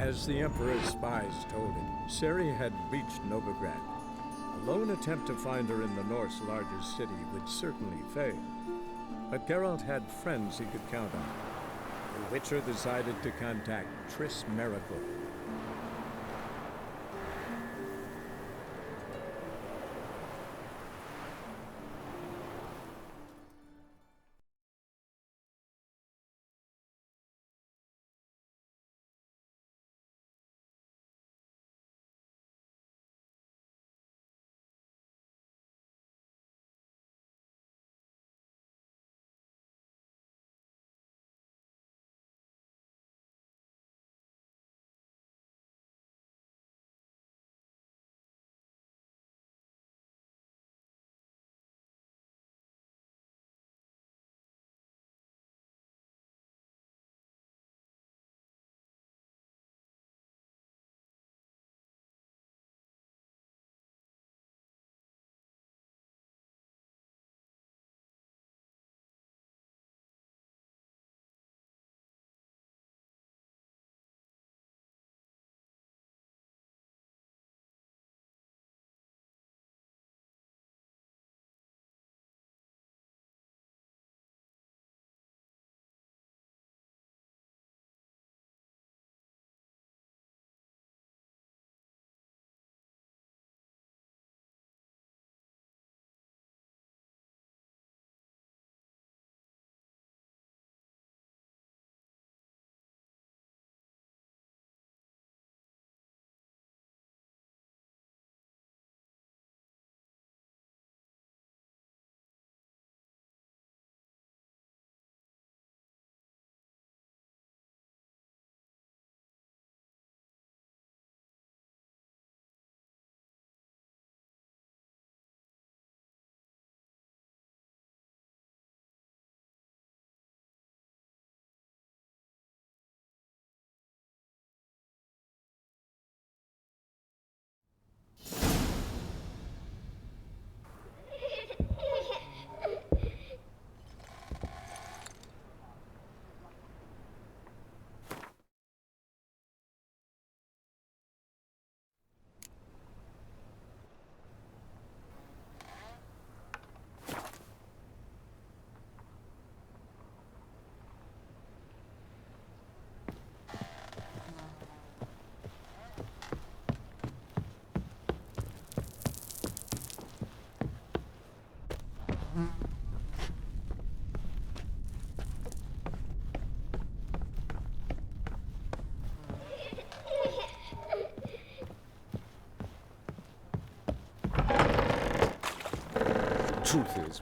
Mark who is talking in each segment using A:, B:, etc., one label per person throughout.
A: As the Emperor's spies told it, Ciri had reached Novigrad. A lone attempt to find her in the North's largest city would certainly fail. But Geralt had friends he could count on. The Witcher decided to contact Triss Merigold.
B: Truth is,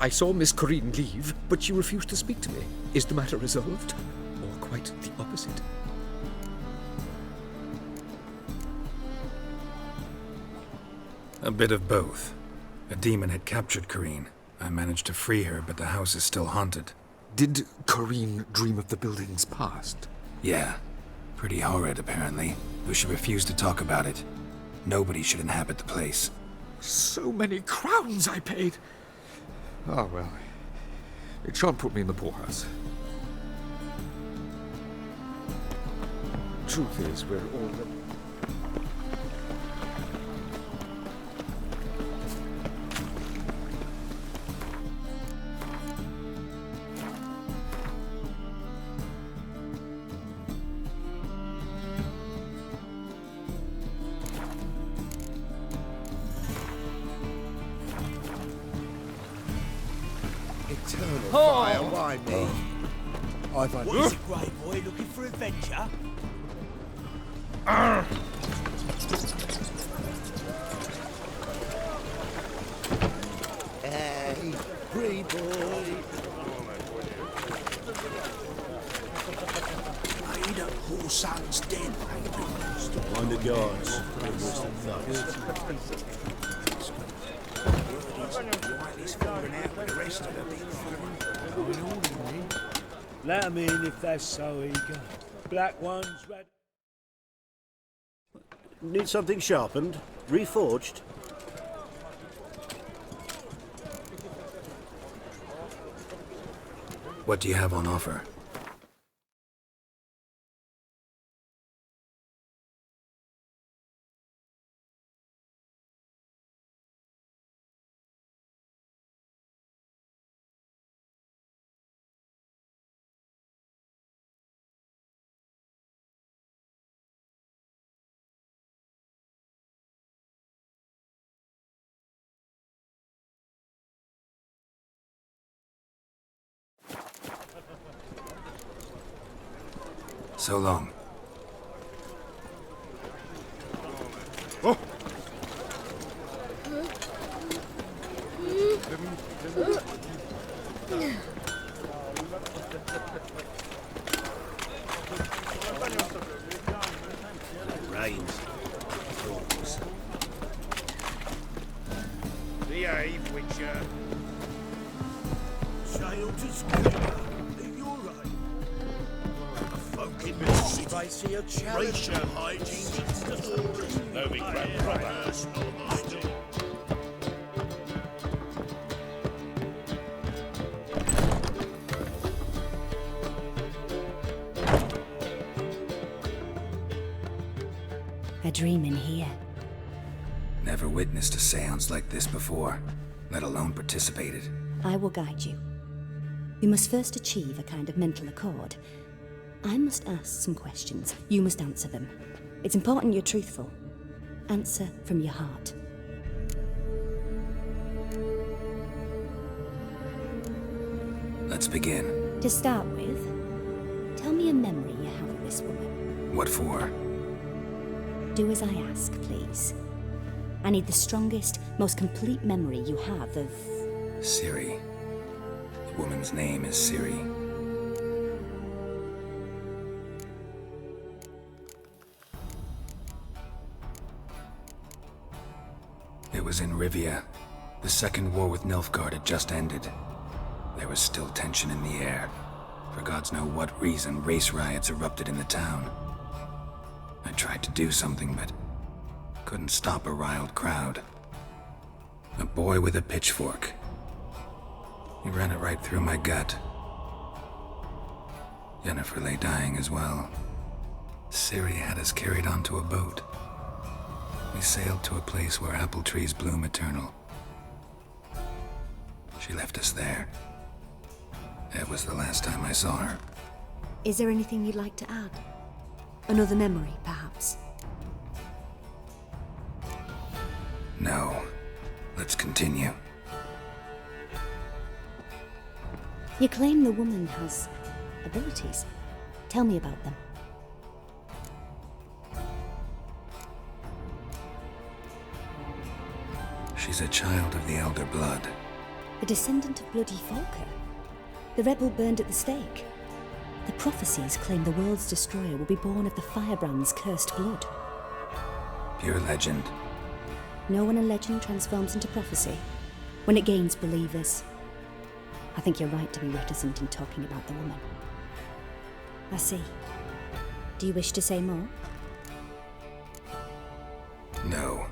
B: I saw Miss Corinne leave, but she refused to speak to me. Is the matter resolved? Or quite the opposite?
C: A bit of both. A demon had captured Corinne. I managed to free her, but the house is still haunted.
B: Did Corinne dream of the building's past?
C: Yeah. Pretty horrid, apparently. Though she refused to talk about it. Nobody should inhabit the place.
B: So many crowns I paid! Oh, well. It shan't put me in the poorhouse. Truth is, we're all...
D: Eternal fire, why me? I've had...
E: What is it, Grey Boy, looking for adventure?
D: Hey, Grey Boy.
E: Hey, the poor son's dead, baby.
D: On the guards. Thugs.
E: Riley's falling out with the rest of the big fun.
F: Let 'em in if they're so eager. Black ones, red...
G: Need something sharpened? Reforged?
C: What do you have on offer? So long.
D: Rains. Frogs.
E: Behave, Witcher.
D: Sail to Skipper. You're right. A folk in the city. Racial hygiene.
E: No, we grab brothers.
H: A dream in here.
C: Never witnessed a seance like this before, let alone participated.
H: I will guide you. You must first achieve a kind of mental accord. I must ask some questions. You must answer them. It's important you're truthful. Answer from your heart.
C: Let's begin.
H: To start with, tell me a memory you have of this woman.
C: What for?
H: Do as I ask, please. I need the strongest, most complete memory you have of...
C: Ciri. The woman's name is Ciri. It was in Rivia. The second war with Nilfgaard had just ended. There was still tension in the air. For gods know what reason, race riots erupted in the town. I tried to do something, but couldn't stop a riled crowd. A boy with a pitchfork. He ran it right through my gut. Yennefer lay dying as well. Ciri had us carried onto a boat. We sailed to a place where apple trees bloom eternal. She left us there. That was the last time I saw her.
H: Is there anything you'd like to add? Another memory, perhaps?
C: No. Let's continue.
H: You claim the woman has abilities. Tell me about them.
C: She's a child of the Elder Blood.
H: A descendant of bloody Falker. The rebel burned at the stake. The prophecies claim the world's destroyer will be born of the firebrand's cursed blood.
C: Pure legend.
H: Know when a legend transforms into prophecy? When it gains believers. I think you're right to be reticent in talking about the woman. I see. Do you wish to say more?
C: No.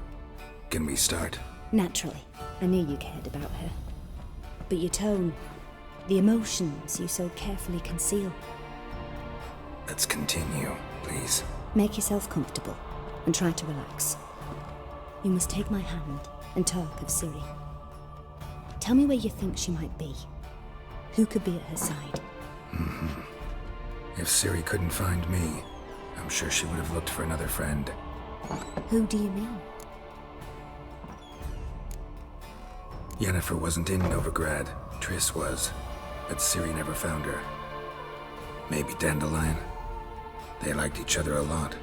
C: Can we start?
H: Naturally. I knew you cared about her. But your tone, the emotions you so carefully conceal.
C: Let's continue, please.
H: Make yourself comfortable and try to relax. You must take my hand and talk of Ciri. Tell me where you think she might be. Who could be at her side?
C: If Ciri couldn't find me, I'm sure she would have looked for another friend.
H: Who do you mean?
C: Yennefer wasn't in Novigrad. Triss was. But Ciri never found her. Maybe Dandelion. They liked each other a lot.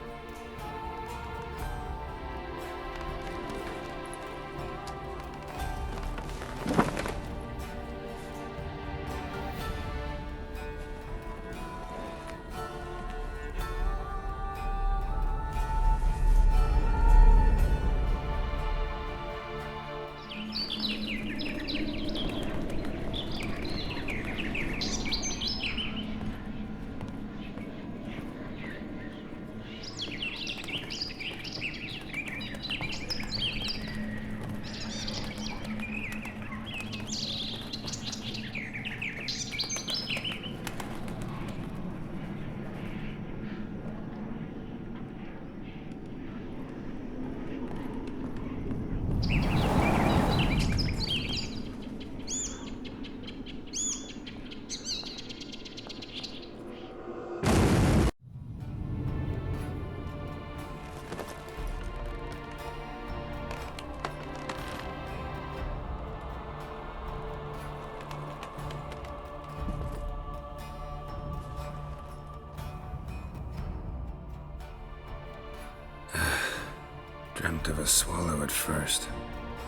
C: dreamt of a swallow at first.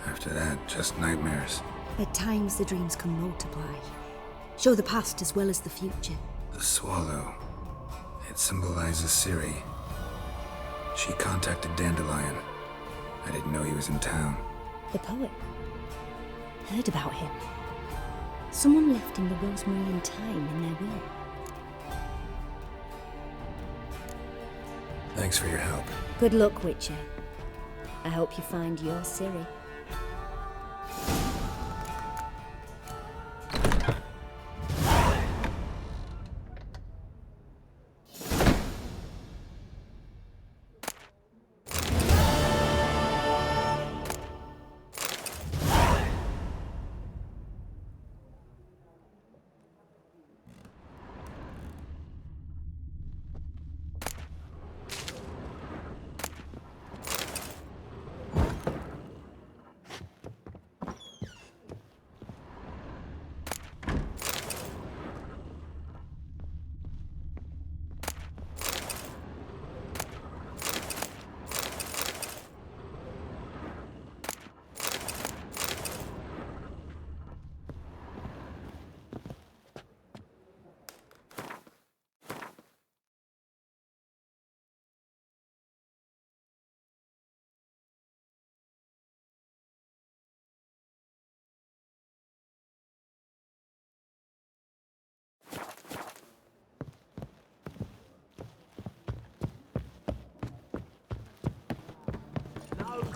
C: After that, just nightmares.
H: At times, the dreams can multiply, show the past as well as the future.
C: The swallow. It symbolizes Ciri. She contacted Dandelion. I didn't know he was in town.
H: The poet. Heard about him. Someone left him the Rosemary thyme in their will.
C: Thanks for your help.
H: Good luck, Witcher. I hope you find your Ciri.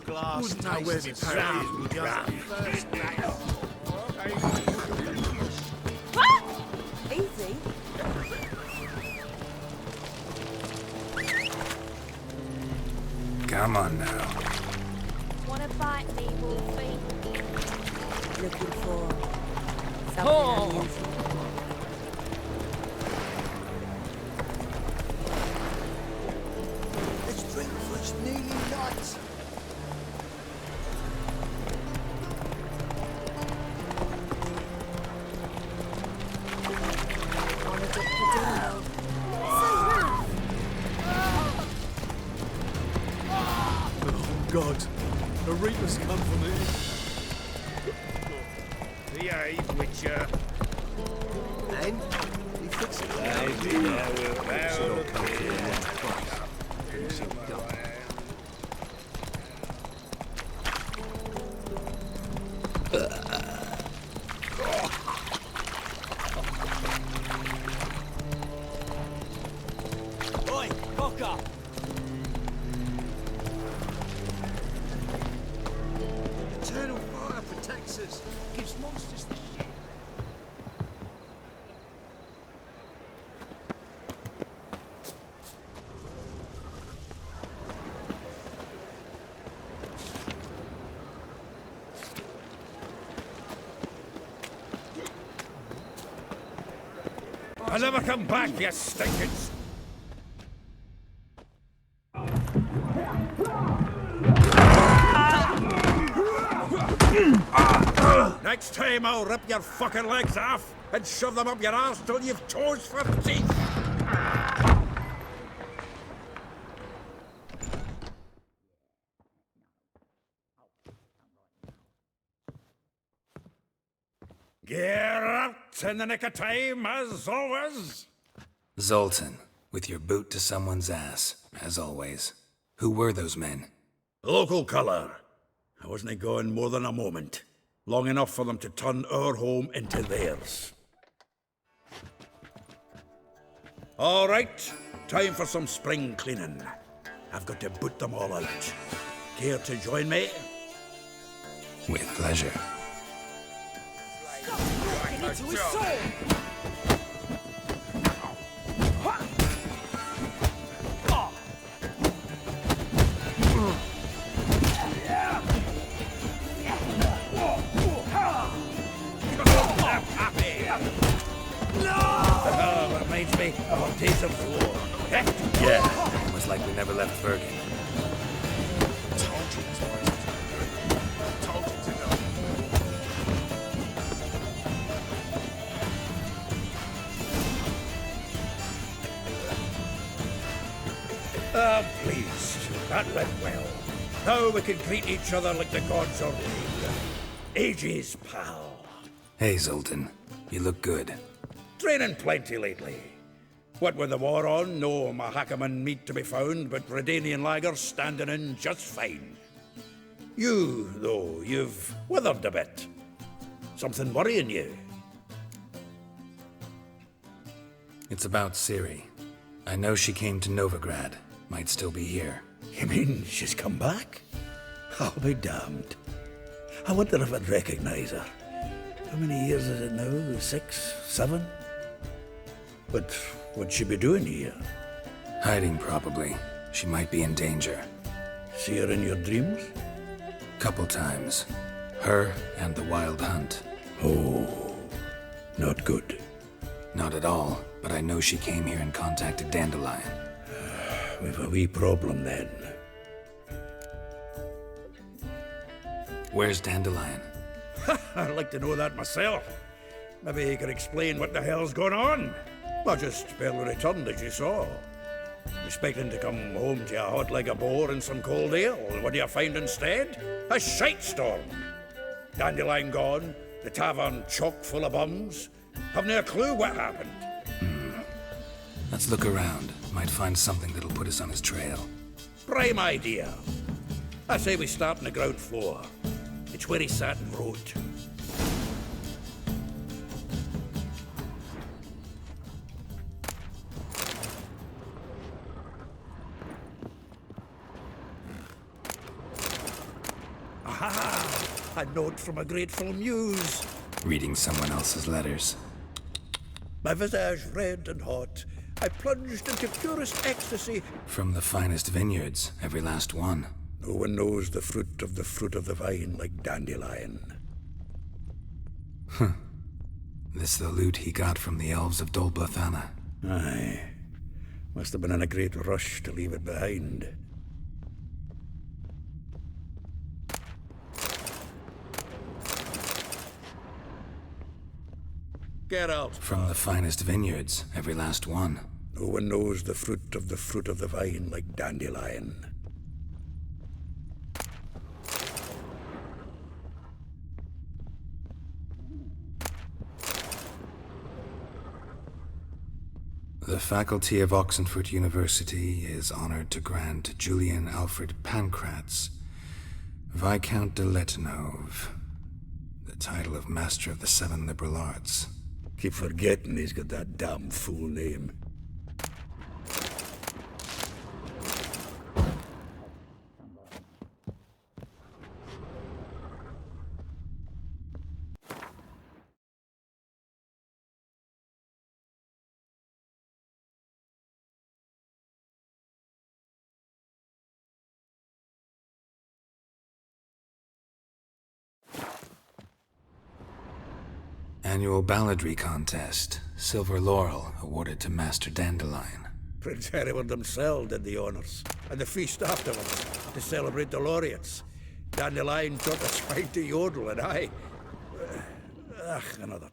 D: Glass know where my parents would be first
I: Easy.
C: Come on now.
I: Wanna bite me, Wolfie?
H: Looking for something unusual.
D: Let's drink for it's nearly night.
H: Wanna dip the dinner?
D: Oh, God. The Reapers come for me. Behave, Witcher. And? We fix it.
F: Oi, cock up!
D: Eternal fire protects us. Gives monsters the shit.
E: I'll never come back, you stinking... Next time I'll rip your fucking legs off and shove them up your arse till you've toes for teeth. Geralt in the nick of time, as always.
C: Zoltan, with your boot to someone's ass, as always. Who were those men?
E: Local colour. I wasn't going more than a moment. Long enough for them to turn our home into theirs. All right, time for some spring cleaning. I've got to boot them all out. Care to join me?
C: With pleasure.
I: Into his soul!
E: Reminds me of days of war. Yeah.
C: Almost like we never left Bergen.
E: Pleased. That went well. Now we can greet each other like the gods ordained. Ages, pal.
C: Hey, Zoltan. You look good.
E: Training plenty lately. What with the war on, no Mahakaman meat to be found, but Redanian lagers standing in just fine. You, though, you've withered a bit. Something worrying you?
C: It's about Ciri. I know she came to Novigrad. Might still be here.
E: You mean she's come back? I'll be damned. I wonder if I'd recognize her. How many years is it now? 6, 7? But what'd she be doing here?
C: Hiding, probably. She might be in danger.
E: See her in your dreams?
C: Couple times. Her and the Wild Hunt.
E: Oh, not good.
C: Not at all, but I know she came here and contacted Dandelion.
E: We've a wee problem then.
C: Where's Dandelion?
E: I'd like to know that myself. Maybe he could explain what the hell's going on. I just barely returned, as you saw. Expecting to come home to a hot like a boar and some cold ale. What do you find instead? A shite storm. Dandelion gone, the tavern chock full of bums. Haven't a clue what happened.
C: Let's look around. Might find something that'll put us on his trail.
E: Prime idea. I say we start on the ground floor. It's where he sat and wrote. Aha! A note from a grateful muse.
C: Reading someone else's letters.
E: My visage red and hot, I plunged into purest ecstasy.
C: From the finest vineyards, every last one.
E: No one knows the fruit of the vine like Dandelion.
C: This the loot he got from the elves of Dol Blathanna.
E: Aye. Must have been in a great rush to leave it behind. Get out.
C: From the finest vineyards, every last one.
E: No one knows the fruit of the vine like Dandelion.
C: The faculty of Oxenford University is honored to grant Julian Alfred Pancratz, Viscount de Letonov, the title of Master of the Seven Liberal Arts.
E: Keep forgetting he's got that damn fool name.
C: Annual balladry contest. Silver laurel awarded to Master Dandelion.
E: Prince Hereward himself did the honors, and the feast afterwards, to celebrate the laureates. Dandelion taught the swine to yodel, and I... another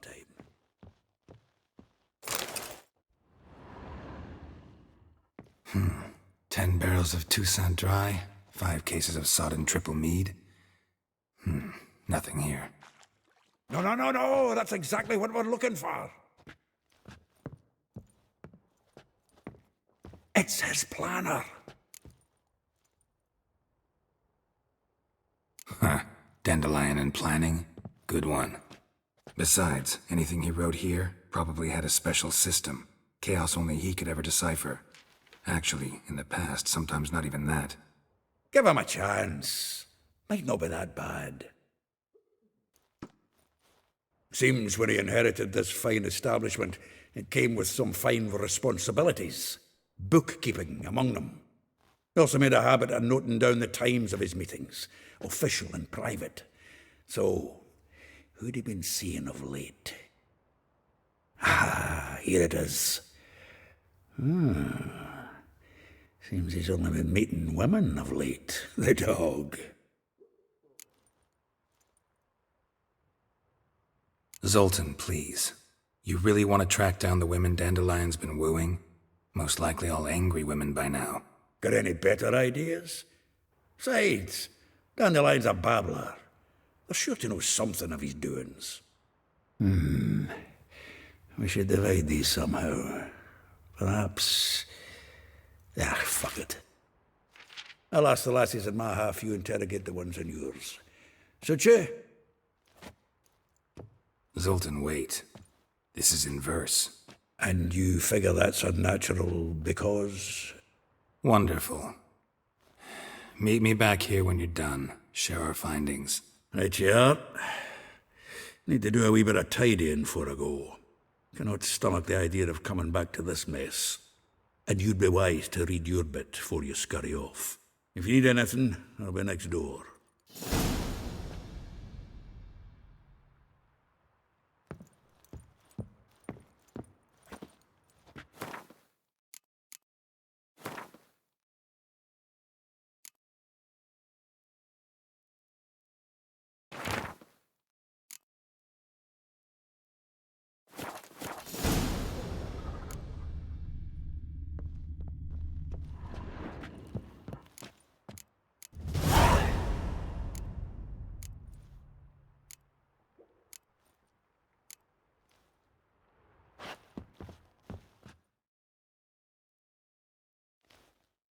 E: time.
C: 10 barrels of Toussaint Dry, 5 cases of sodden triple mead. Nothing here.
E: No, that's exactly what we're looking for. It's his planner.
C: Dandelion and planning? Good one. Besides, anything he wrote here probably had a special system. Chaos only he could ever decipher. Actually, in the past, sometimes not even that.
E: Give him a chance. Might not be that bad. Seems when he inherited this fine establishment, it came with some fine responsibilities. Bookkeeping among them. He also made a habit of noting down the times of his meetings, official and private. So, who'd he been seeing of late? Here it is. Seems he's only been meeting women of late, the dog.
C: Zoltan, please. You really want to track down the women Dandelion's been wooing? Most likely all angry women by now.
E: Got any better ideas? Besides, Dandelion's a babbler. They're sure to know something of his doings. We should divide these somehow. Perhaps... fuck it. I'll ask the lassies in my half, you interrogate the ones in yours. Suit you?
C: Zoltan, wait. This is in verse.
E: And you figure that's unnatural because...
C: Wonderful. Meet me back here when you're done. Share our findings.
E: Right you are. Need to do a wee bit of tidying before I go. Cannot stomach the idea of coming back to this mess. And you'd be wise to read your bit before you scurry off. If you need anything, I'll be next door.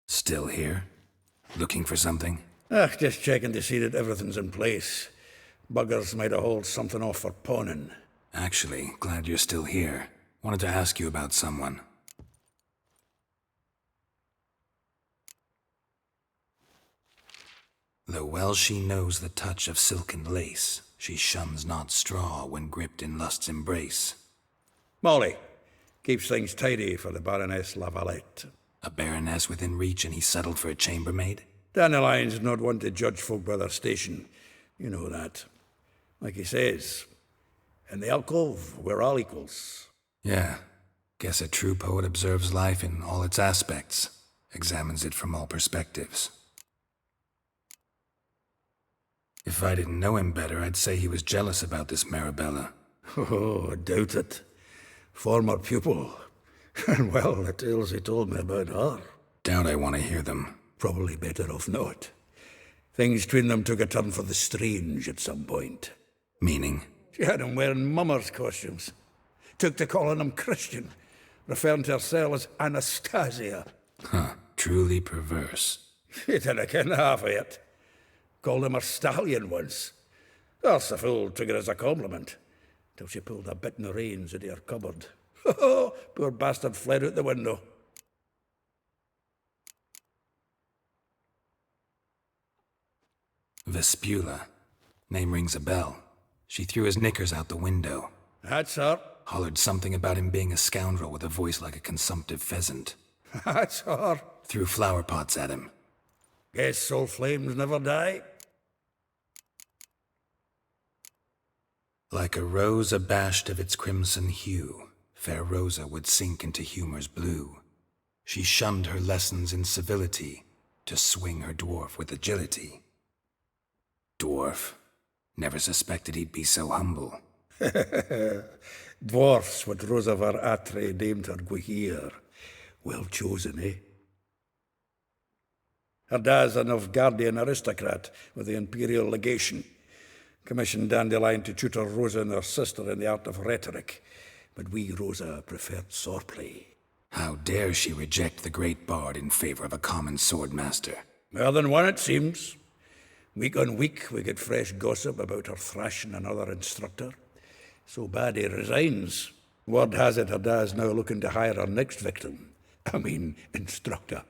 C: Still here? Looking for something?
E: Just checking to see that everything's in place. Buggers might have hauled something off for pawning.
C: Actually, glad you're still here. Wanted to ask you about someone. Though well she knows the touch of silken lace, she shuns not straw when gripped in lust's embrace.
E: Molly keeps things tidy for the Baroness Lavalette.
C: A baroness within reach and he settled for a chambermaid?
E: Dandelion's not one to judge folk by their station. You know that. Like he says, in the alcove, we're all equals.
C: Yeah. Guess a true poet observes life in all its aspects, examines it from all perspectives. If I didn't know him better, I'd say he was jealous about this Marabella.
E: Oh, I doubt it. Former pupil. And well, the tales he told me about her.
C: Doubt I want to hear them.
E: Probably better off not. Things between them took a turn for the strange at some point.
C: Meaning?
E: She had him wearing mummers' costumes. Took to calling him Christian, referring to herself as Anastasia.
C: Huh, truly perverse.
E: He didn't ken half of it. Called him a stallion once. Else the fool took it as a compliment, till she pulled a bit in the reins out of her cupboard. Oh, poor bastard fled out the window.
C: Vespula. Name rings a bell. She threw his knickers out the window.
E: That's her.
C: Hollered something about him being a scoundrel with a voice like a consumptive pheasant.
E: That's her.
C: Threw flower pots at him.
E: Guess soul flames never die.
C: Like a rose abashed of its crimson hue, fair Rosa would sink into humor's blue. She shunned her lessons in civility to swing her dwarf with agility. Dwarf. Never suspected he'd be so humble.
E: Dwarfs what Rosavar Atre named her Guihir. Well chosen, eh? Her dad's a Novgardian aristocrat with the Imperial Legation. Commissioned Dandelion to tutor Rosa and her sister in the art of rhetoric. But we, Rosa, preferred swordplay.
C: How dare she reject the great bard in favor of a common swordmaster?
E: More than one, it seems. Week on week, we get fresh gossip about her thrashing another instructor. So bad he resigns. Word has it her dad's now looking to hire her next victim. I mean, instructor.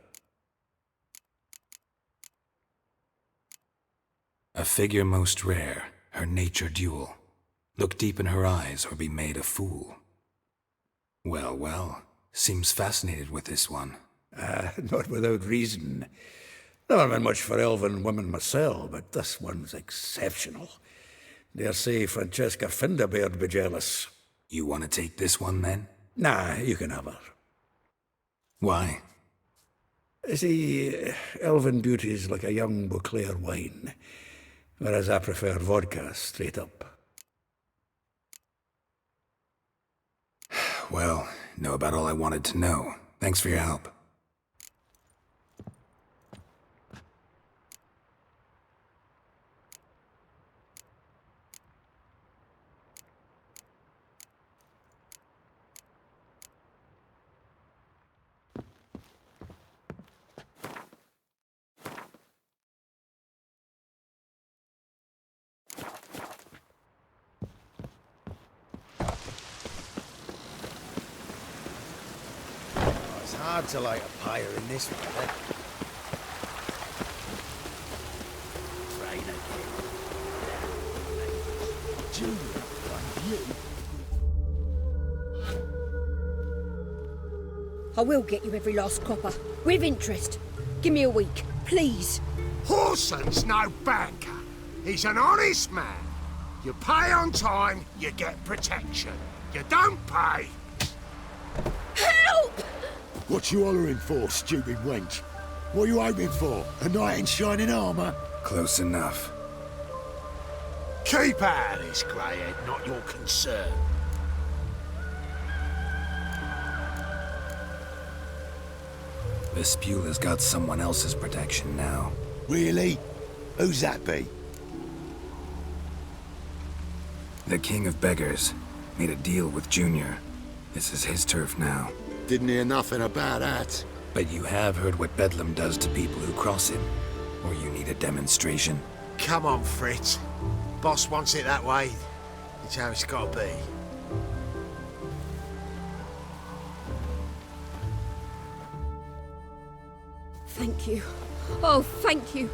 C: A figure most rare, her nature dual. Look deep in her eyes or be made a fool. Well, well, seems fascinated with this one.
E: Not without reason. Never been much for elven women myself, but this one's exceptional. Dare say Francesca Findabair'd be jealous.
C: You want to take this one, then?
E: Nah, you can have her.
C: Why?
E: See, elven beauty's like a young Beauclair wine, whereas I prefer vodka straight up.
C: Well, know about all I wanted to know. Thanks for your help.
D: Hard to light a pyre in this weather. Rain again. Julia,
J: I will get you every last copper, with interest. Give me a week, please.
K: Horson's no banker. He's an honest man. You pay on time, you get protection. You don't pay.
J: Help!
D: What you hollering for, stupid wench? What you hoping for? A knight in shining armour?
C: Close enough.
K: Keep out of this, Greyhead, not your concern.
C: Vespula's got someone else's protection now.
D: Really? Who's that be?
C: The King of Beggars made a deal with Junior. This is his turf now.
D: Didn't hear nothing about that.
C: But you have heard what Bedlam does to people who cross him. Or you need a demonstration?
K: Come on, Fritz. Boss wants it that way. It's how it's gotta be.
J: Thank you. Oh, thank you.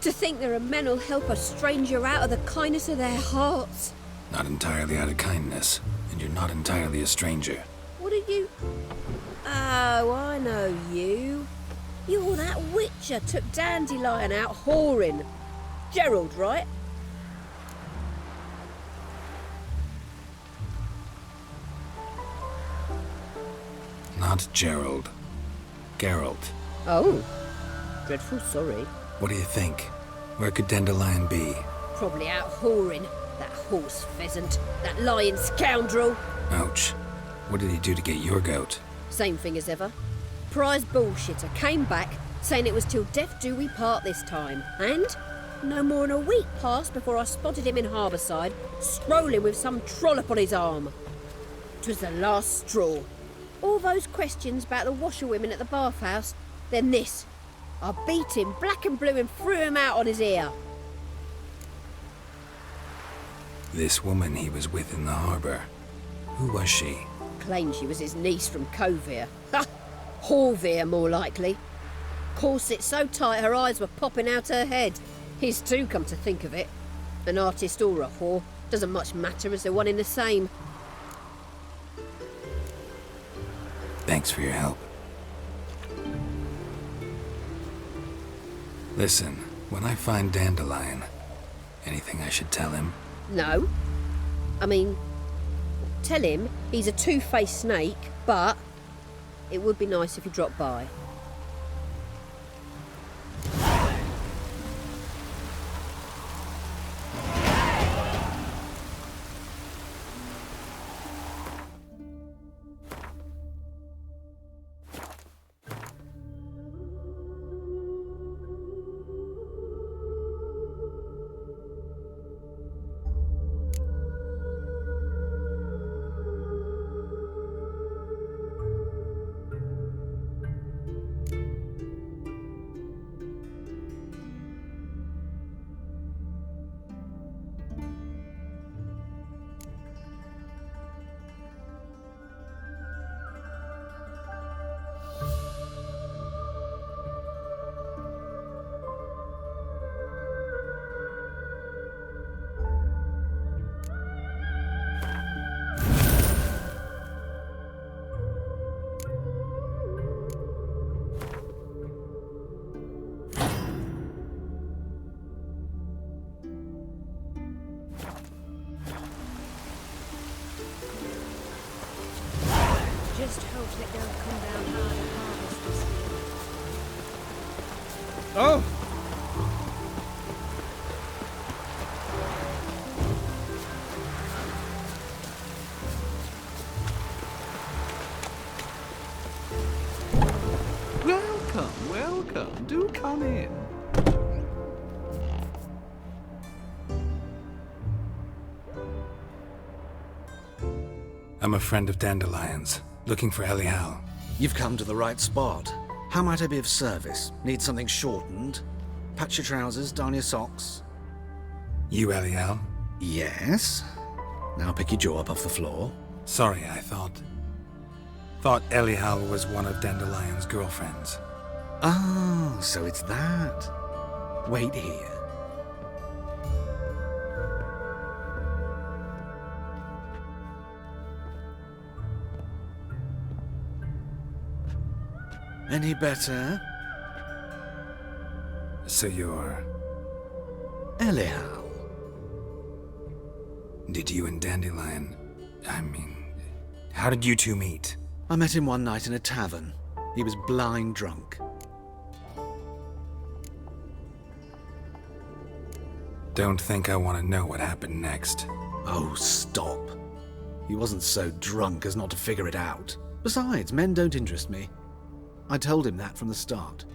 J: To think there are men who'll help a stranger out of the kindness of their hearts.
C: Not entirely out of kindness, and you're not entirely a stranger.
J: What are you... Oh, I know you. You're that witcher took Dandelion out whoring. Gerald, right?
C: Not Gerald. Geralt.
J: Oh. Dreadful sorry.
C: What do you think? Where could Dandelion be?
J: Probably out whoring. That horse pheasant. That lying scoundrel.
C: Ouch. What did he do to get your goat?
J: Same thing as ever. Prize bullshitter came back saying it was till death do we part this time. And no more than a week passed before I spotted him in Harbourside, strolling with some trollop on his arm. 'Twas the last straw. All those questions about the washerwomen at the bathhouse, then this. I beat him black and blue and threw him out on his ear.
C: This woman he was with in the harbour. Who was she?
J: Claimed she was his niece from Kovir. Ha! Horvir, more likely. Corset so tight her eyes were popping out her head. His too, come to think of it. An artist or a whore. Doesn't much matter as they're one in the same.
C: Thanks for your help. Listen, when I find Dandelion, anything I should tell him?
J: No. I mean, tell him he's a two-faced snake, but it would be nice if he dropped by. Just hope that they'll come down hard at harvest this year.
A: Oh!
L: Welcome, welcome. Do come in.
C: I'm a friend of Dandelion's, looking for Elial.
M: You've come to the right spot. How might I be of service? Need something shortened? Patch your trousers, darn your socks?
C: You Elial?
M: Yes. Now pick your jaw up off the floor.
C: Sorry, I thought... Thought Elial was one of Dandelion's girlfriends.
M: Oh, so it's that. Wait here. Any better?
C: So you're...
M: Elial.
C: Did you and Dandelion... how did you two meet?
M: I met him one night in a tavern. He was blind drunk.
C: Don't think I want to know what happened next.
M: Oh, stop. He wasn't so drunk as not to figure it out. Besides, men don't interest me. I told him that from the start.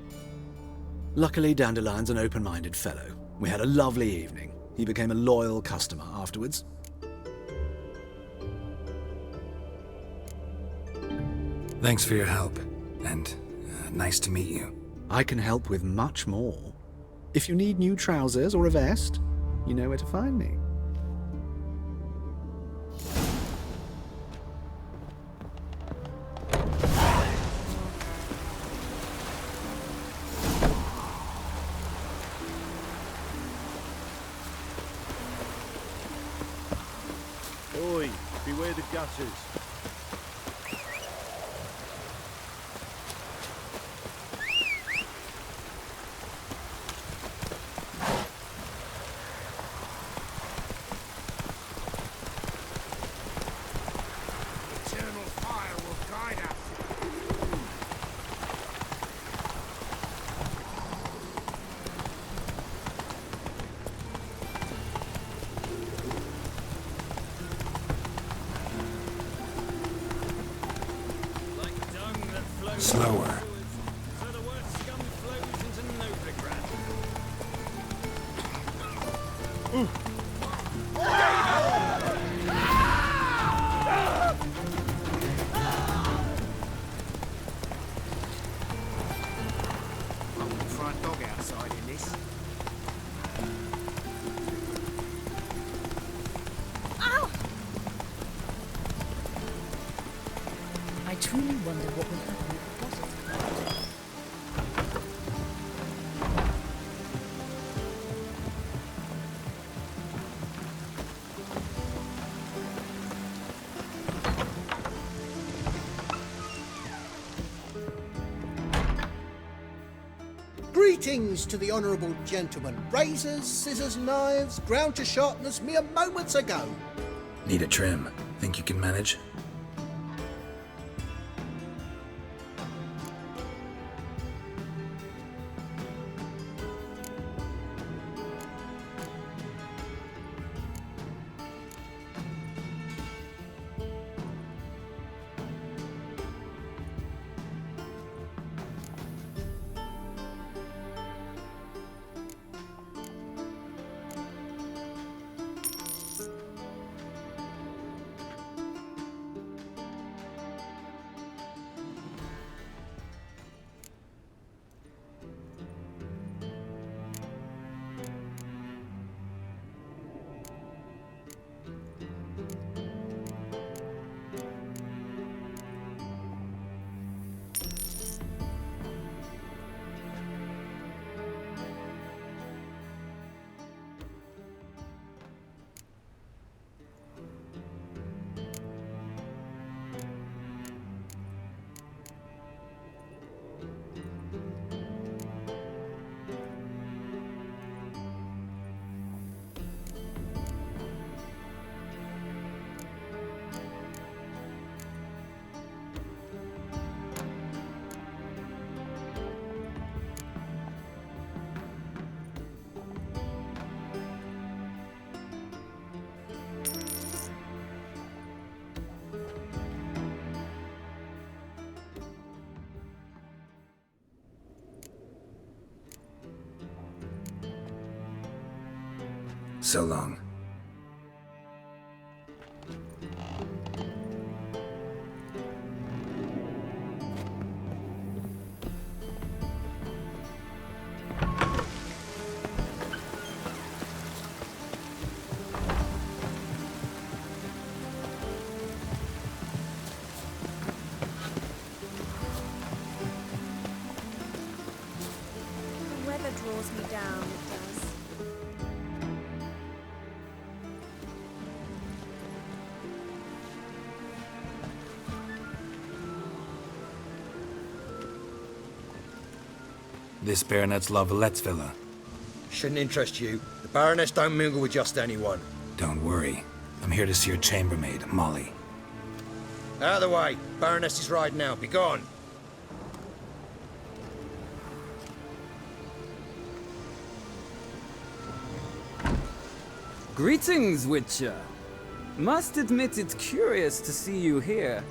M: Luckily, Dandelion's an open-minded fellow. We had a lovely evening. He became a loyal customer afterwards.
C: Thanks for your help, and nice to meet you.
M: I can help with much more. If you need new trousers or a vest, you know where to find me.
F: Oi, beware the gutters.
K: Eternal fire will guide us.
C: Slower.
K: Front dog outside in this.
N: I truly wonder what will happen at the Gossip Club.
O: Greetings to the honourable gentleman. Razors, scissors, knives, ground to sharpness mere moments ago.
C: Need a trim. Think you can manage? So long.
I: down, it does.
C: This Baronet's Lavallette's villa.
P: Shouldn't interest you. The Baroness don't mingle with just anyone.
C: Don't worry. I'm here to see your chambermaid, Molly.
P: Out of the way. Baroness is riding out. Be gone.
Q: Greetings, Witcher. Must admit it's curious to see you here.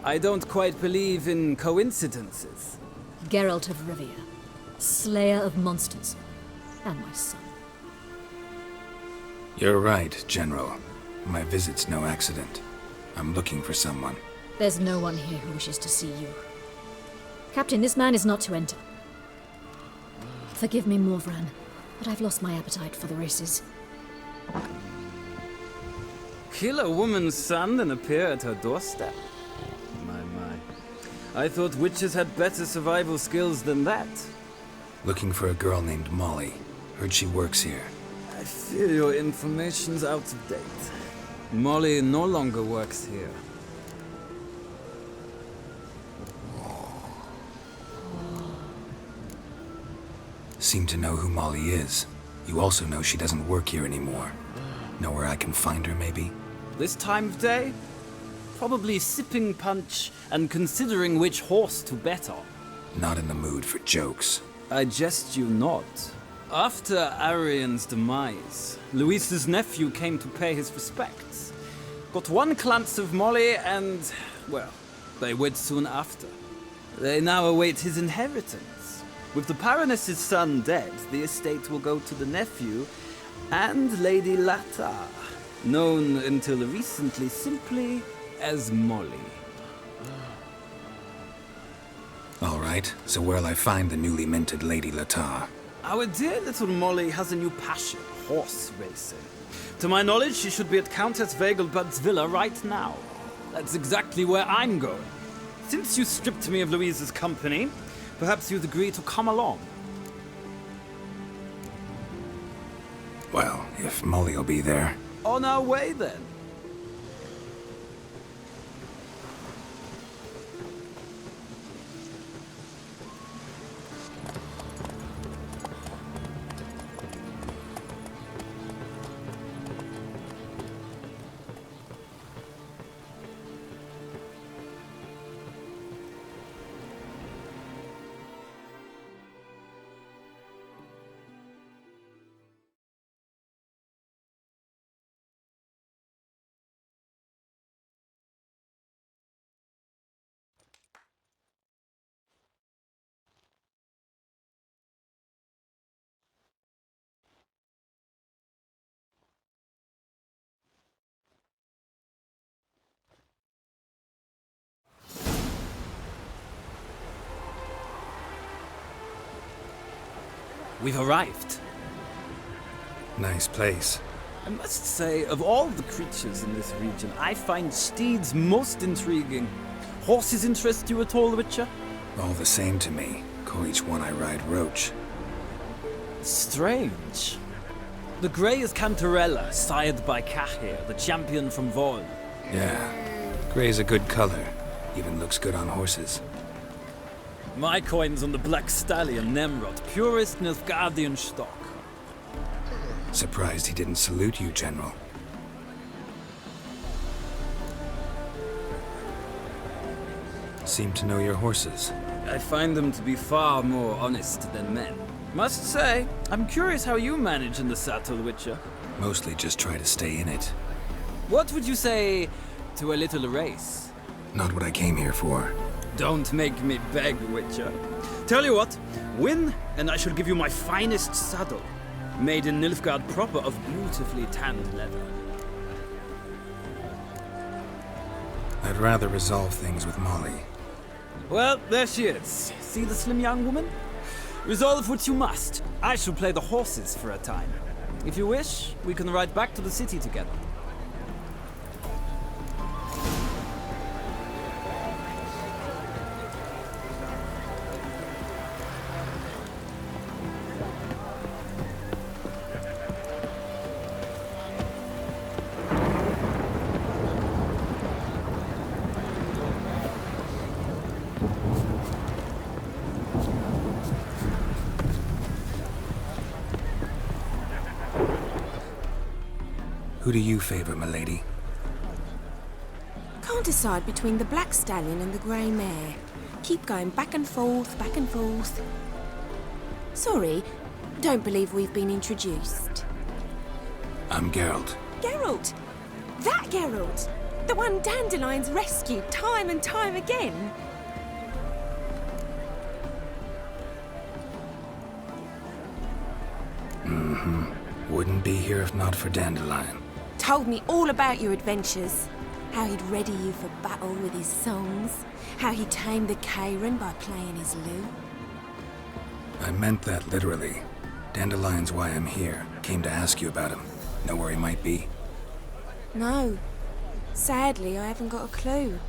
Q: I don't quite believe in coincidences.
N: Geralt of Rivia, slayer of monsters, and my son.
C: You're right, General. My visit's no accident. I'm looking for someone.
N: There's no one here who wishes to see you. Captain, this man is not to enter. Forgive me, Morvran, but I've lost my appetite for the races.
Q: Kill a woman's son and appear at her doorstep? My. I thought witches had better survival skills than that.
C: Looking for a girl named Molly. Heard she works here.
Q: I fear your information's out of date. Molly no longer works here.
C: Seem to know who Molly is. You also know she doesn't work here anymore. Know where I can find her, maybe?
Q: This time of day? Probably sipping punch and considering which horse to bet on.
C: Not in the mood for jokes.
Q: I jest you not. After Arian's demise, Luis's nephew came to pay his respects. Got one glance of Molly and, well, they wed soon after. They now await his inheritance. With the Baroness's son dead, the estate will go to the nephew and Lady Latar, known until recently simply as Molly.
C: All right, so where'll I find the newly minted Lady Latar?
Q: Our dear little Molly has a new passion, horse racing. To my knowledge, she should be at Countess Vegelbud's villa right now. That's exactly where I'm going. Since you stripped me of Louise's company, perhaps you'd agree to come along.
C: Well, if Molly'll be there.
Q: On our way, then. We've arrived.
C: Nice place.
Q: I must say, of all the creatures in this region, I find steeds most intriguing. Horses interest you at all, Witcher?
C: All the same to me. Call each one I ride Roach.
Q: Strange. The grey is Cantarella, sired by Cahir, the champion from Vol.
C: Yeah. Gray's a good color. Even looks good on horses.
Q: My coin's on the Black Stallion, Nemrod, purest Nilfgaardian stock.
C: Surprised he didn't salute you, General. Seem to know your horses.
Q: I find them to be far more honest than men. Must say, I'm curious how you manage in the saddle, Witcher.
C: Mostly just try to stay in it.
Q: What would you say to a little race?
C: Not what I came here for.
Q: Don't make me beg, Witcher. Tell you what, win, and I shall give you my finest saddle. Made in Nilfgaard proper of beautifully tanned leather.
C: I'd rather resolve things with Molly.
Q: Well, there she is. See the slim young woman? Resolve what you must. I shall play the horses for a time. If you wish, we can ride back to the city together.
C: Who do you favor, milady?
R: Can't decide between the black stallion and the grey mare. Keep going back and forth, back and forth. Sorry, don't believe we've been introduced.
C: I'm Geralt.
R: Geralt! That Geralt! The one Dandelion's rescued time and time again!
C: Wouldn't be here if not for Dandelion.
R: Told me all about your adventures. How he'd ready you for battle with his songs. How he tamed the Karen by playing his lute.
C: I meant that literally. Dandelion's why I'm here. Came to ask you about him. Know where he might be?
R: No. Sadly, I haven't got a clue.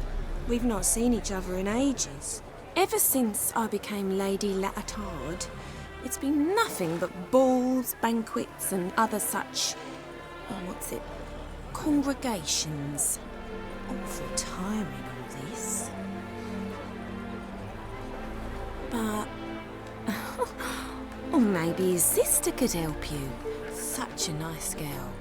R: We've not seen each other in ages. Ever since I became Lady Latard, it's been nothing but balls, banquets, and other such... congregations. Awful tiring, all this. But... or maybe his sister could help you. Such a nice girl.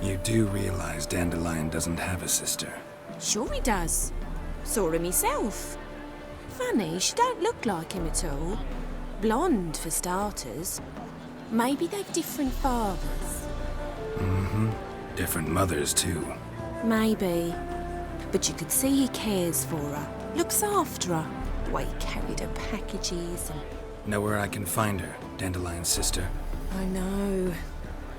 C: You do realize Dandelion doesn't have a sister.
R: Sure he does. Saw him myself. Funny, she don't look like him at all. Blonde, for starters. Maybe they've different fathers.
C: Different mothers, too.
R: Maybe. But you could see he cares for her. Looks after her. The way he carried her packages and...
C: Know where I can find her, Dandelion's sister?
R: I know.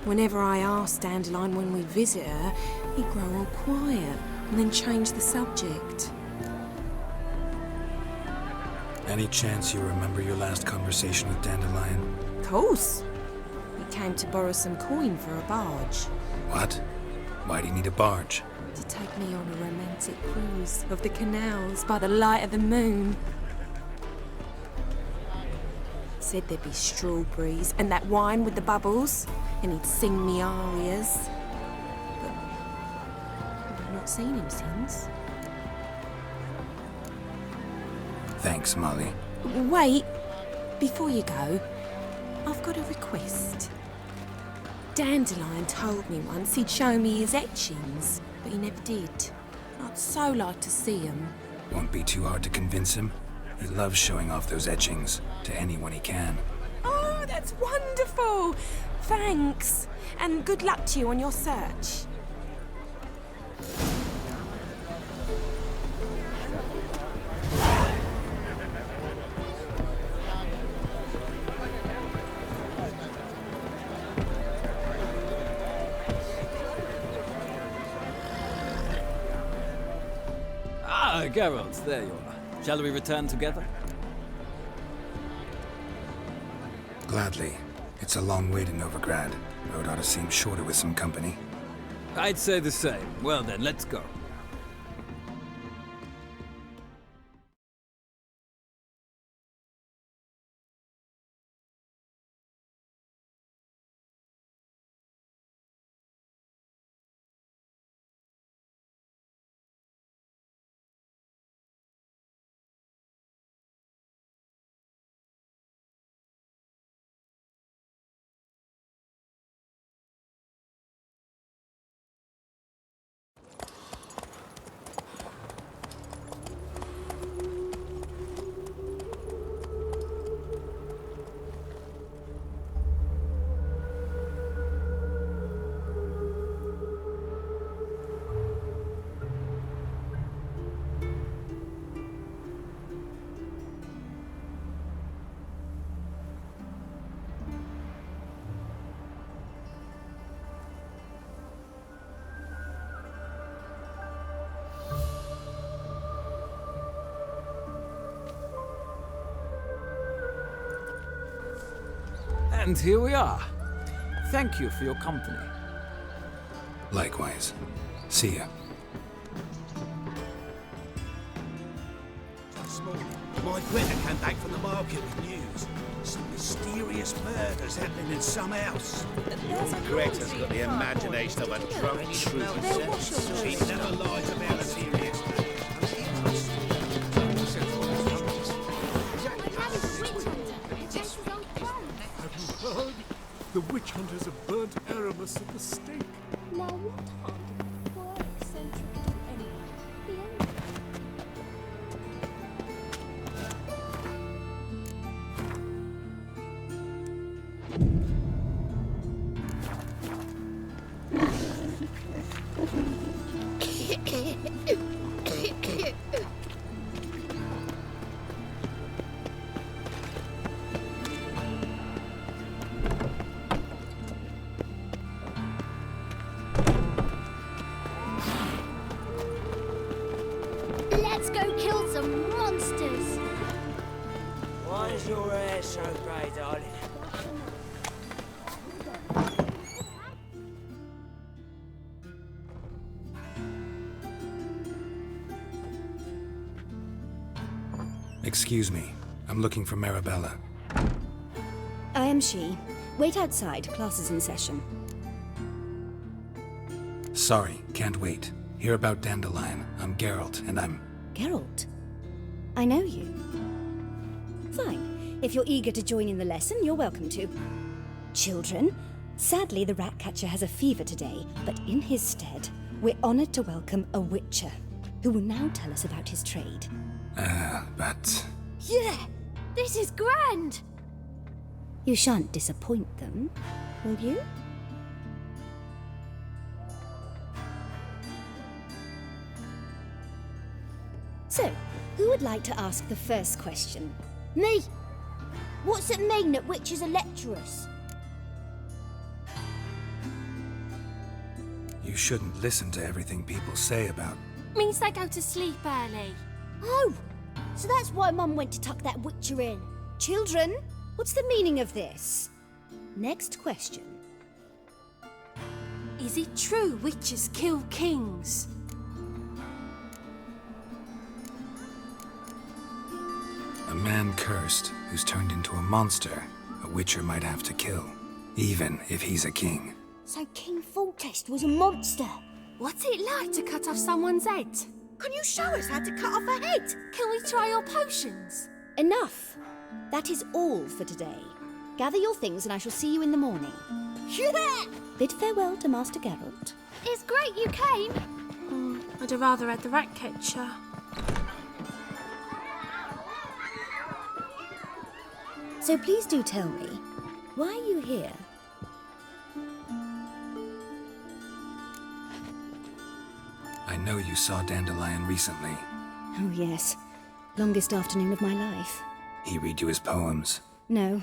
R: Whenever I ask Dandelion when we visit her, he'd grow all quiet and then change the subject.
C: Any chance you remember your last conversation with Dandelion?
R: Of course. He came to borrow some coin for a barge.
C: What? Why do you need a barge?
R: To take me on a romantic cruise of the canals by the light of the moon. Said there'd be strawberries and that wine with the bubbles, and he'd sing me arias. But I've not seen him since.
C: Thanks, Molly.
R: Wait, before you go, I've got a request. Dandelion told me once he'd show me his etchings, but he never did. I'd so like to see them.
C: Won't be too hard to convince him. He loves showing off those etchings to anyone he can.
R: Oh, that's wonderful! Thanks, and good luck to you on your search.
Q: Ah, Geralt, there you are. Shall we return together?
C: Gladly. It's a long way to Novigrad. Road ought to seem shorter with some company.
Q: I'd say the same. Well then, let's go. And here we are. Thank you for your company.
C: Likewise. See ya.
K: My Greta came back from the market with news. Some mysterious murders happening in some house.
S: Your Greta's got the imagination of a drunk truth.
K: She never lies about a serious
T: Have you heard? The witch hunters have burnt Aramis at the stake.
I: Now what harm more eccentric to anyone? The end. Let's go kill some monsters!
F: Why is your hair so grey, darling?
C: Excuse me. I'm looking for Marabella.
H: I am she. Wait outside. Class is in session.
C: Sorry, can't wait. Hear about Dandelion. I'm Geralt, and I'm...
H: Geralt? I know you. Fine. If you're eager to join in the lesson, you're welcome to. Children, sadly the Ratcatcher has a fever today, but in his stead, we're honored to welcome a Witcher, who will now tell us about his trade.
C: But...
I: Yeah! This is grand!
H: You shan't disappoint them, will you? So, who would like to ask the first question?
I: Me! What's it mean that witches are lecturers?
C: You shouldn't listen to everything people say about...
I: Means they go to sleep early. Oh! So that's why Mum went to tuck that witcher in.
H: Children, what's the meaning of this? Next question.
R: Is it true witches kill kings?
C: A man cursed who's turned into a monster, a Witcher might have to kill, even if he's a king.
I: So King Foltest was a monster.
R: What's it like to cut off someone's head?
I: Can you show us how to cut off a head?
R: Can we try your potions?
H: Enough. That is all for today. Gather your things and I shall see you in the morning.
I: Yeah!
H: Bid farewell to Master Geralt.
I: It's great you came.
R: I'd have rather had the Ratcatcher.
H: So please do tell me, why are you here?
C: I know you saw Dandelion recently.
H: Oh yes, longest afternoon of my life.
C: He read you his poems.
H: No,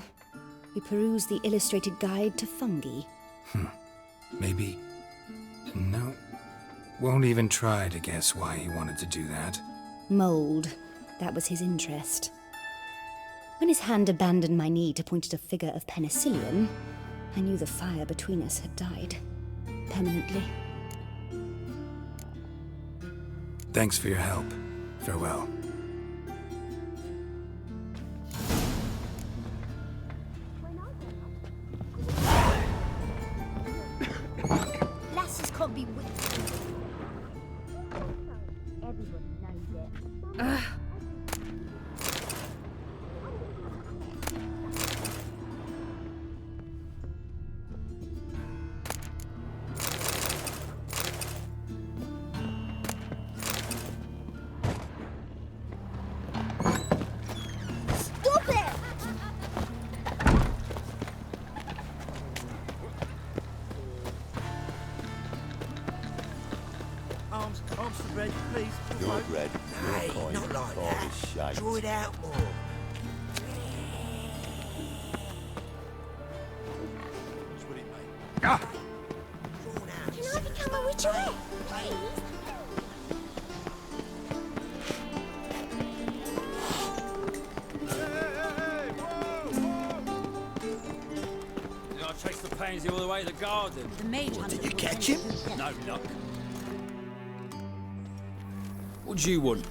H: we perused the illustrated guide to fungi.
C: Maybe... No. Won't even try to guess why he wanted to do that.
H: Mold, that was his interest. When his hand abandoned my knee to point at a figure of penicillium, I knew the fire between us had died. Permanently.
C: Thanks for your help. Farewell.
I: Lasses can't be witches. Everybody knows it. Stop it!
F: Arms for bread, please.
K: Your bread,
F: Hey, not like that. Draw it out more.
I: Can I become a witcherette, please?
Q: I chased the pansy all the way to the garden.
I: The mage hunter.
K: Did you catch him?
Q: No luck. What do you want?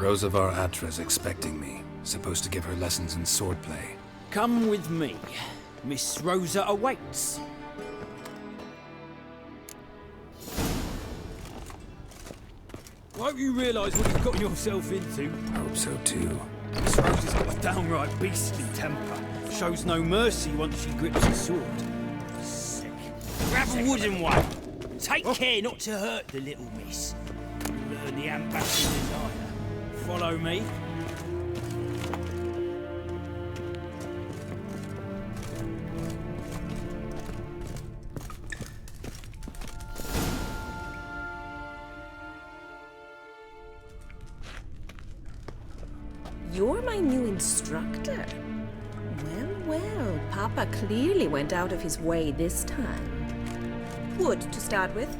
C: Rosavar Atra's expecting me. Supposed to give her lessons in swordplay.
F: Come with me. Miss Rosa awaits. Won't you realise what you've got yourself into?
C: I hope so too.
F: Miss Rosa's got a downright beastly temper. Shows no mercy once she grips a sword. Sick. Grab a wooden one. Take care not to hurt the little miss. You'll learn the ambassador's desire. Follow me.
R: You're my new instructor. Well, Papa clearly went out of his way this time. Wood, to start with.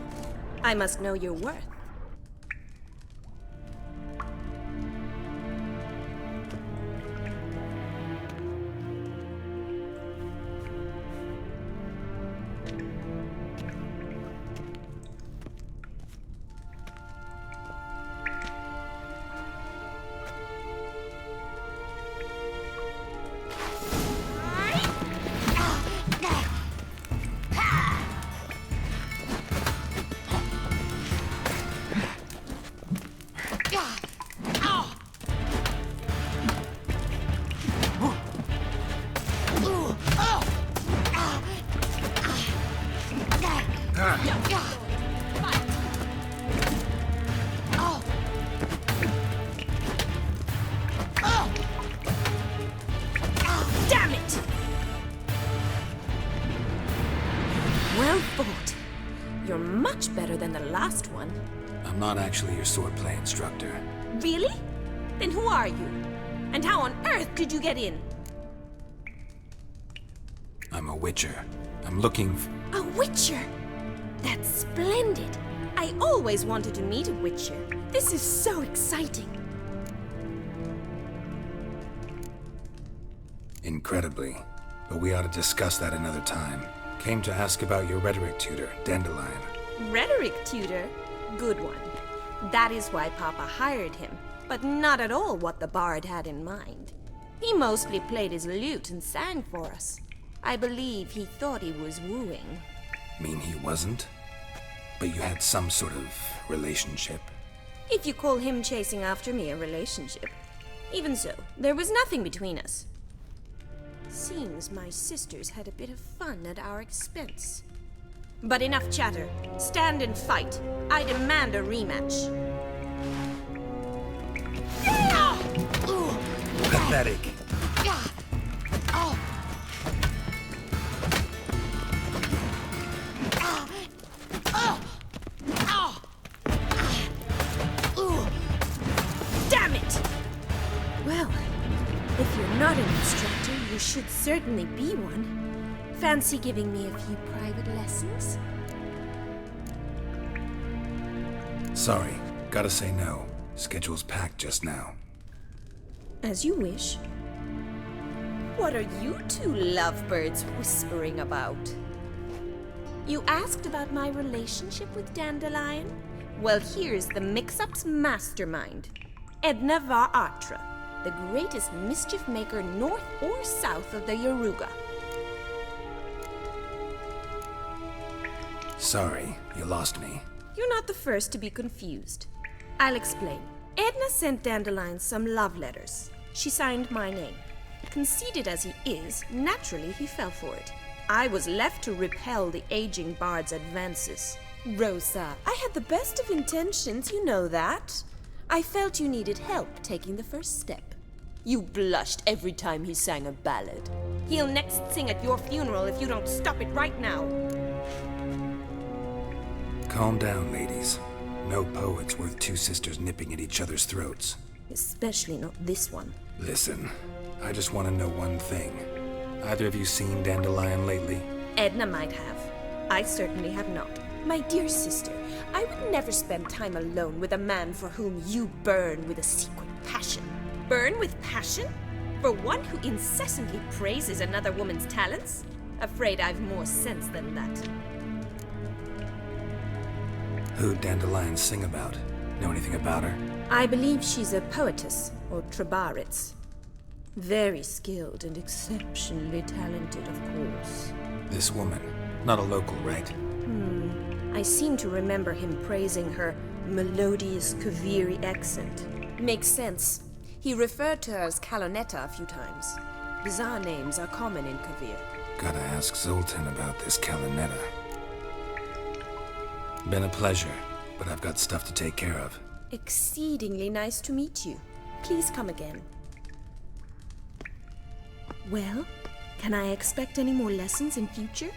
R: I must know your worth. Damn it! Well fought. You're much better than the last one.
C: I'm not actually your swordplay instructor.
R: Really? Then who are you? And how on earth did you get in?
C: I'm a witcher. I'm looking
R: A witcher? That's splendid. I always wanted to meet a witcher. This is so exciting.
C: Incredibly. But we ought to discuss that another time. Came to ask about your rhetoric tutor, Dandelion.
R: Rhetoric tutor? Good one. That is why Papa hired him, but not at all what the bard had in mind. He mostly played his lute and sang for us. I believe he thought he was wooing.
C: Mean he wasn't? But you had some sort of relationship?
R: If you call him chasing after me a relationship. Even so, there was nothing between us. Seems my sisters had a bit of fun at our expense. But enough chatter. Stand and fight. I demand a rematch.
E: Pathetic.
R: Damn it! Well, if you're not an instructor, you should certainly be one. Fancy giving me a few private lessons?
C: Sorry, gotta say no. Schedule's packed just now.
R: As you wish. What are you two lovebirds whispering about? You asked about my relationship with Dandelion? Well, here's the mix-up's mastermind. Edna var Atra, the greatest mischief maker north or south of the Yaruga.
C: Sorry, you lost me.
R: You're not the first to be confused. I'll explain. Edna sent Dandelion some love letters. She signed my name. Conceited as he is, naturally he fell for it. I was left to repel the aging bard's advances. Rosa, I had the best of intentions, you know that. I felt you needed help taking the first step. You blushed every time he sang a ballad. He'll next sing at your funeral if you don't stop it right now.
C: Calm down, ladies. No poet's worth two sisters nipping at each other's throats.
R: Especially not this one.
C: Listen, I just want to know one thing. Either of you seen Dandelion lately?
R: Edna might have. I certainly have not. My dear sister, I would never spend time alone with a man for whom you burn with a secret passion. Burn with passion? For one who incessantly praises another woman's talents? Afraid I've more sense than that.
C: Who'd Dandelion sing about? Know anything about her?
R: I believe she's a poetess, or Trebaritz. Very skilled and exceptionally talented, of course.
C: This woman, not a local, right?
R: I seem to remember him praising her melodious Kaviri accent. Makes sense. He referred to her as Kalonetta a few times. Bizarre names are common in Kavir.
C: Gotta ask Zoltan about this Kalonetta. Been a pleasure, but I've got stuff to take care of.
R: Exceedingly nice to meet you. Please come again. Well, can I expect any more lessons in future?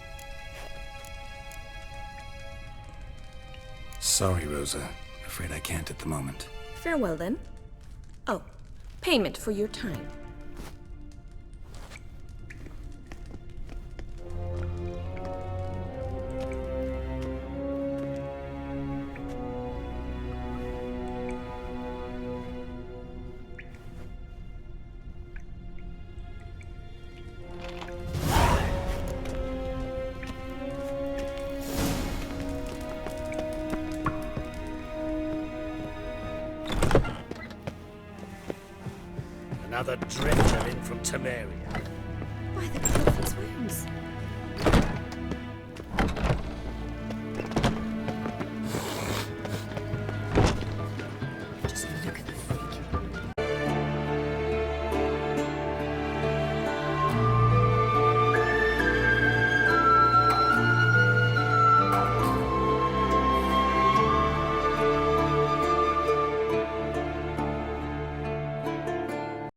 C: Sorry, Rosa. Afraid I can't at the moment.
R: Farewell, then. Oh, payment for your time.
S: Another drifter in from Temeria.